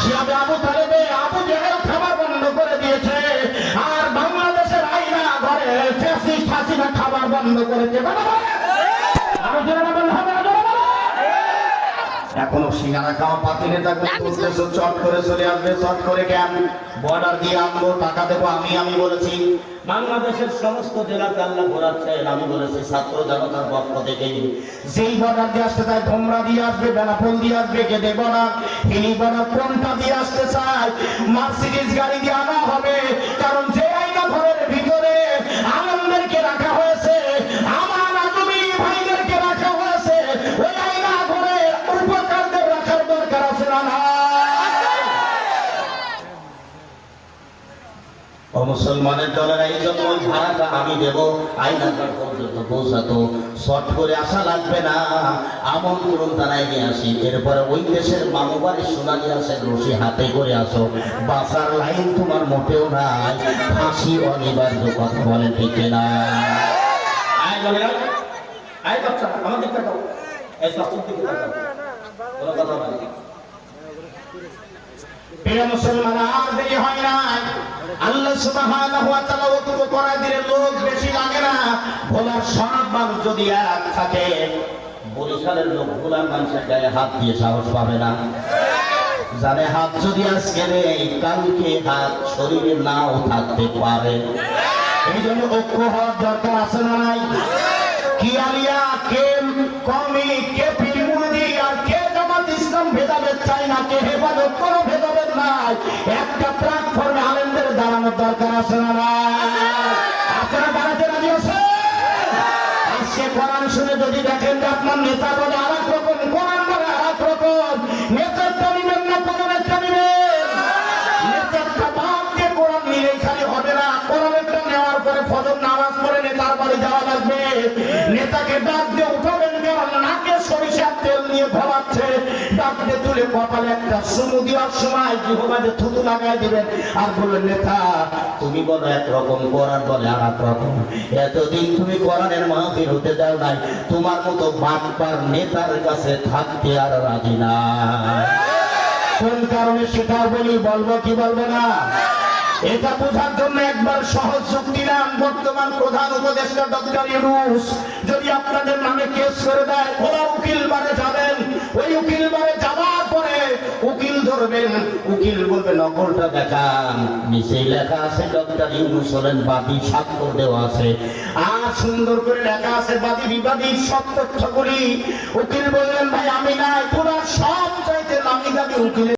শিয়াবে আবু তালেবে আবু জেহেল খাবার বন্ধ করে দিয়েছে, আর বাংলাদেশের আইনা ঘরে ফ্যাসিস্ট হাসিনা খাবার বন্ধ করেছে। এখনো সিঙ্গারা খাওয়া পাতিলে থাকবে, চট করে চলে আসবে, চট করে কেন বর্ডার দিয়ে আনবো, টাকা দেবো আমি বলেছি। বাংলাদেশের সমস্ত জেলাতে আল্লাহ ঘোরাচ্ছেন, আমি বলেছি ছাত্র জনতার পক্ষ থেকে যেই বর্ডার দিয়ে আসতে চায় ধোমরা দিয়ে আসবে, বেনাপোল দিয়ে আসবে, গেদে বর্ডার, হিলি বর্ডার, কোনটা দিয়ে আসতে চায় মার্সিডিজ গাড়ি দিয়ে আনা হবে। কারণ যে আইনা ঘরের ভিতরে আনন্দেরকে রাখা হয়েছে, আমার আজমি ভাইদেরকে রাখা হয়েছে, ওই আইনা ঘরে উপকারদের রাখার দরকার আছে না? মুসলমানের দলের এই জন্য ওই ভাড়াটা আমি দেবো, আইনাঘর পর্যন্ত পৌঁছাতো, শর্ট করে আসা লাগবে না, আমন্ত্রণ জানাই নিয়ে আসি। এরপরে ওই দেশের মামু বাড়ির সোনালি আসেন, রশি হাতে করে আসো, বাঁচার লাইন তোমার মোটেও নাই, ফাঁসি অনিবার্য। কথা বলেন ঠিক না? আমার দিকটা দাও, এই শাস্ত্রের দিকে তাকাও, কোনো কথা বলে প্রিয় মুসলমান, আর দেরি হয় না। আল্লাহ সুবহানাহু ওয়া তাআলা ওয়াকুফ করা দিলে লোক বেশি লাগে না। ভোলার সব মানুষ যদি এক থাকে, বরিশালের লোক ভোলার মানুষের গায়ে হাত দিয়ে সাহস পাবে না। জানে হাত যদি আজকে নেই, কালকে হাত শরীরে নাও থাকতে পারে। এই জন্য ঐক্য হওয়ার দরকার আছে না নাই? কি আলিয়া, কে কমি, কে ফিরমুদি, আর কে জামাত ইসলাম ভেদাভেদ চায় না, কে হেফাজত, কোনো ভেদাভেদ নাই। একটা প্ল্যাটফর্মে আলেমদের দাঁড়ানোর দরকার আছে না নাই? আপনারা দাঁড়াতে রাজি আছেন? আজকে কোরআন শুনে যদি দেখেন যে আপনার নেতা বলে আর এক রকম, কোরআন বলে আর এক রকম, নেতারটা নিবেন না কোরআনেরটা নিবেন। নেতারটা বাদ দিয়ে কোরআন নিলেই খালি হবে না, কোরআনেরটা নেওয়ার পরে ফজর নামাজ পড়ে নেতার বাড়ি যাওয়া লাগবে। নেতাকে ডাক দিয়ে উঠাবেন, নাকে সরিষার তেল নিয়ে ভরাচ্ছে, ডাক দিয়ে তুলে কপালে একটা চুমু দেওয়ার সময় জিহ্বাতে থুতু লাগাই দিবেন, আর বললেন নেতা তুমি বলো একরকম, কোরআন বলে আর এক রকম। এতদিন তুমি কোরআনের মাহফিল হতে যাও নাই, তোমার মতো বাটপার নেতার কাছে থাকতে আর রাজি না। কোন কারণে সেটা বলবো কি বলবো না? এটা বোঝার জন্য একবার সহজ যুক্তি নাম। বর্তমান প্রধান উপদেষ্টা ডক্টর ইউনূস যদি আপনাদের নামে কেস করে দেয়, ওরা উকিল বারে যাবেন, ওই উকিল বারে যাওয়ার পরে উকিল ধরবেন, উকিল বলবে নকলটা দেখান, নিচে লেখা আছে ডক্টর ইউনূস হলেন বাদী, স্বাক্ষর দেওয়া আছে, আর সুন্দর করে লেখা আছে বাদী বিবাদী সব তথ্যগুলি। উকিল বললেন ভাই আমি নাই, পুরা সব চাইতে নামি দাবি উকিল।